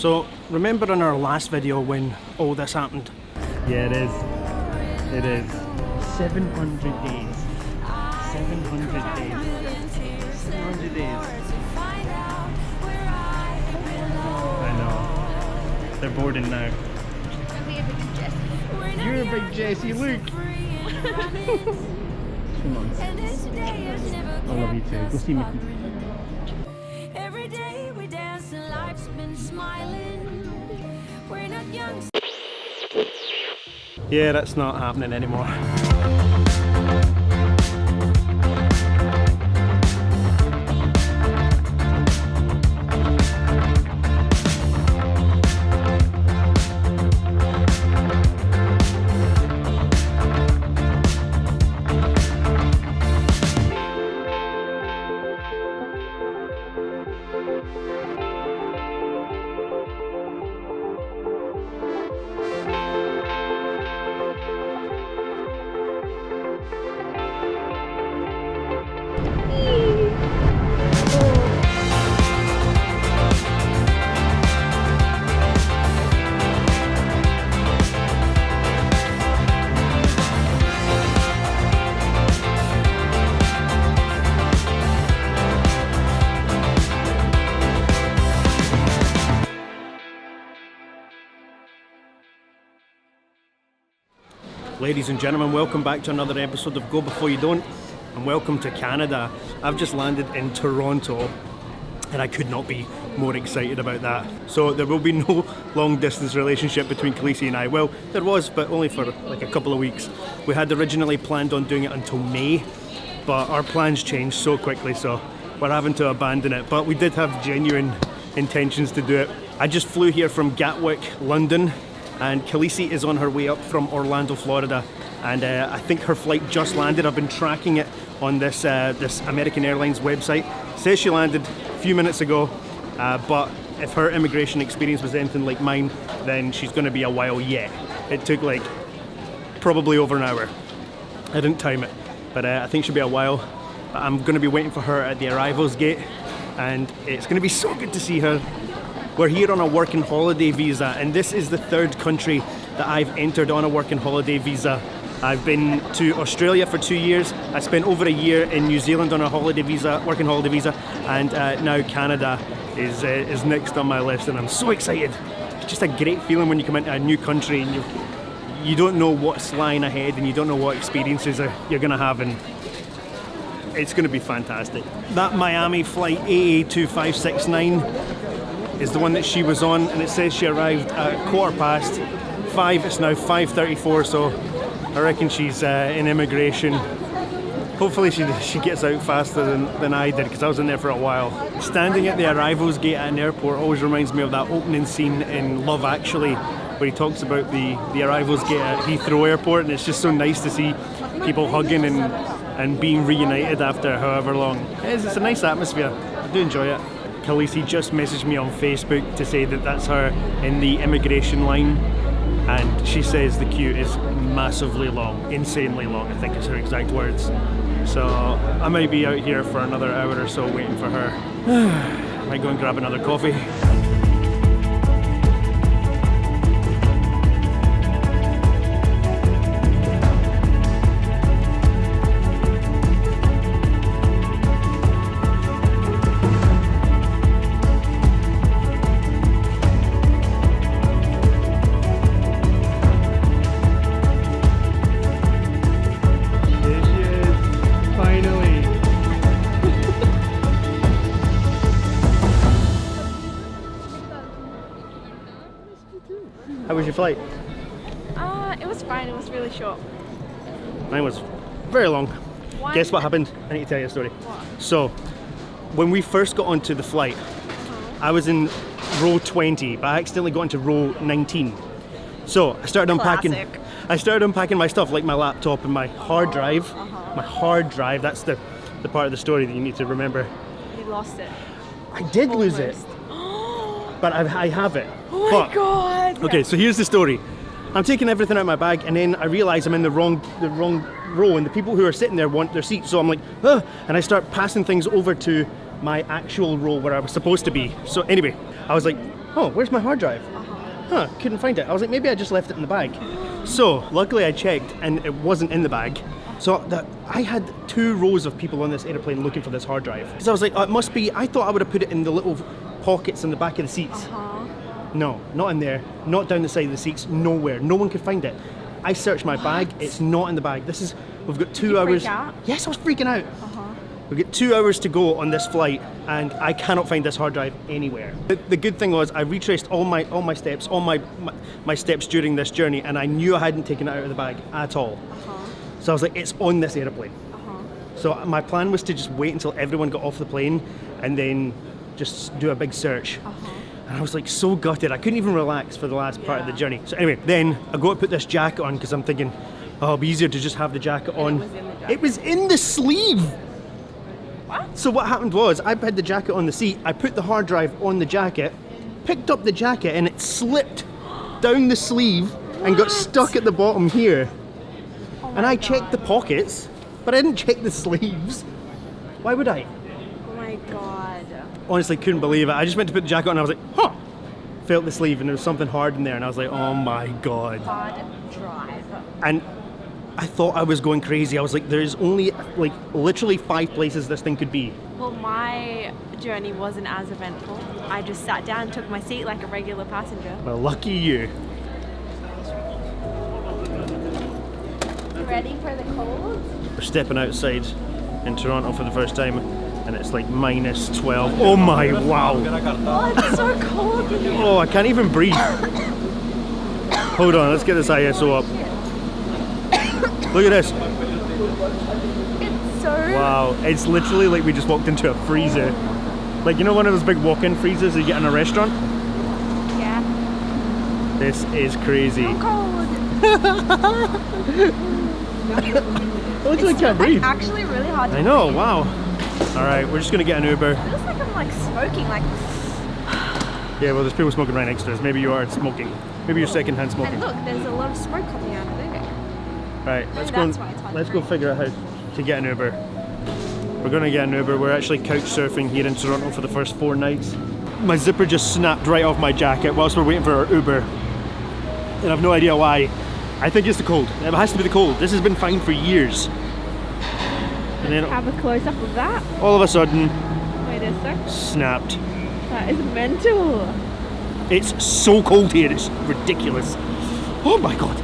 So, remember in our last video when all this happened? Yeah, it is. It is. 700 days. 700 days. 700 days. I know. They're boarding now. You're a big Jessie, look! 2 months. I love you too. Go see me. Every day we dance and life's been smiling. We're not young. Yeah, that's not happening anymore. Ladies and gentlemen, welcome back to another episode of Go Before You Don't, and welcome to Canada. I've just landed in Toronto, and I could not be more excited about that. So there will be no long distance relationship between Kalisi and I. Well, there was, but only for like a couple of weeks. We had originally planned on doing it until May, but our plans changed so quickly, so we're having to abandon it. But we did have genuine intentions to do it. I just flew here from Gatwick, London, and Kalisi is on her way up from Orlando, Florida, and I think her flight just landed. I've been tracking it on this this American Airlines website. It says she landed a few minutes ago, but if her immigration experience was anything like mine, then she's going to be a while yet. It took like probably over an hour. I didn't time it, but I think she'll be a while. But I'm going to be waiting for her at the arrivals gate, and it's going to be so good to see her. We're here on a working holiday visa, and this is the third country that I've entered on a working holiday visa. I've been to Australia for 2 years. I spent over a year in New Zealand on a holiday visa, working holiday visa, and now Canada is next on my list, and I'm so excited. It's just a great feeling when you come into a new country and you don't know what's lying ahead, and you don't know what experiences you're going to have, and it's going to be fantastic. That Miami flight AA2569 is the one that she was on, and it says she arrived at 5:15. It's now 5:34, so I reckon she's in immigration. Hopefully she gets out faster than I did, because I was in there for a while. Standing at the arrivals gate at an airport always reminds me of that opening scene in Love Actually, where he talks about the arrivals gate at Heathrow Airport, and it's just so nice to see people hugging and being reunited after however long. It's a nice atmosphere. I do enjoy it. Kalisi just messaged me on Facebook to say that that's her in the immigration line, and she says the queue is massively long, insanely long, I think is her exact words. So I might be out here for another hour or so waiting for her. Might go and grab another coffee. How was your flight? It was fine. It was really short. Mine was very long. Why? Guess what happened? I need to tell you a story. What? So, when we first got onto the flight, I was in row 20, but I accidentally got into row 19. So I started unpacking. Classic. I started unpacking my stuff, like my laptop and my hard drive. My hard drive. That's the part of the story that you need to remember. You lost it. I did lose it, but I have it. Oh my god! Okay, so here's the story. I'm taking everything out of my bag, and then I realise I'm in the wrong row, and the people who are sitting there want their seats. So I'm like, ugh, and I start passing things over to my actual row where I was supposed to be. So anyway, I was like oh, where's my hard drive? Huh, couldn't find it. I was like, maybe I just left it in the bag. So, luckily I checked and it wasn't in the bag. So I had 2 rows of people on this airplane looking for this hard drive. Because I was like, oh, it must be, I thought I would have put it in the little pockets in the back of the seats. No, not in there, not down the side of the seats, nowhere. No one could find it. I searched my bag, it's not in the bag. We've got 2 hours. Freak out? Yes, I was freaking out. We've got 2 hours to go on this flight and I cannot find this hard drive anywhere. The good thing was I retraced all my steps, all my steps during this journey, and I knew I hadn't taken it out of the bag at all. So I was like, it's on this airplane. So my plan was to just wait until everyone got off the plane and then just do a big search. And I was like so gutted, I couldn't even relax for the last part of the journey. So anyway, then I go to put this jacket on because I'm thinking, oh, it'll be easier to just have the jacket on. It was in the sleeve! What? So what happened was, I had the jacket on the seat, I put the hard drive on the jacket, picked up the jacket and it slipped down the sleeve and got stuck at the bottom here. And I checked the pockets, but I didn't check the sleeves. Why would I? Oh my god. Honestly, couldn't believe it. I just went to put the jacket on and I was like, huh. Felt the sleeve and there was something hard in there and I was like, oh my god. Hard drive. And I thought I was going crazy. I was like, there's only like literally 5 places this thing could be. Well, my journey wasn't as eventful. I just sat down and took my seat like a regular passenger. Well, lucky you. Ready for the cold? We're stepping outside in Toronto for the first time and it's like minus 12. Oh my, wow. Oh, it's so cold in here. Oh, I can't even breathe. Hold on, let's get this ISO up. Look at this. It's so... Wow, it's literally like we just walked into a freezer. Like, you know one of those big walk-in freezers you get in a restaurant? Yeah. This is crazy. So cold. I literally can't breathe. Actually really hard to I know, breathe. wow. Alright, we're just gonna get an Uber. It feels like I'm like smoking, like... Yeah, well there's people smoking right next to us. Maybe you are smoking. Maybe you're secondhand smoking. And look, there's a lot of smoke coming out of it. Right, let's That's why it's hard let's to go breathe. figure out how to get an Uber. We're gonna get an Uber. We're actually couch surfing here in Toronto for the first 4 nights. My zipper just snapped right off my jacket whilst we're waiting for our Uber. And I've no idea why. I think it's the cold. It has to be the cold. This has been fine for years. And then Have a close up of that. all of a sudden, Wait a sec. snapped. That is mental. It's so cold here, it's ridiculous. Oh my god.